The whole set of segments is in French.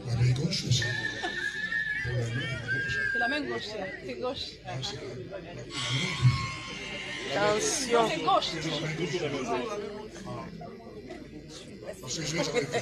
La main gauche aussi. C'est la main gauche. C'est gauche. Attention. C'est gauche. Parce que je vais s'arrêter.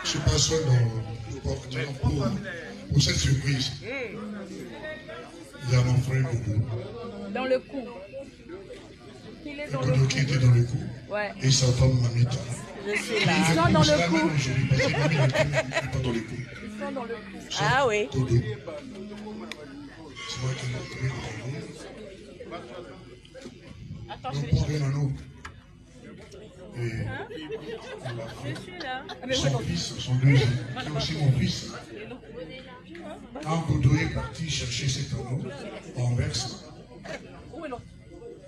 Je suis pas seul pour cette surprise. Il y a mon frère Goudou. Dans le cou. Il est dans le Goudou qui était dans le cou. Ouais. Et sa femme Mamita. Je suis là. Ils sont dans le cou. Parce que Mamie n'est pas dans le cou. Ils sont dans le cou. Ah oui. Goudou. C'est moi qui l'ai trouvé dans le cou. Attends, Donc pour rien à nous. Et son fils, son deuxième, qui est aussi mon fils. Quand Goudou est parti chercher cet anneau en verse,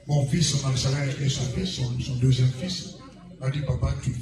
mon fils, son Amsalin et son fils, son deuxième fils, a dit papa, tu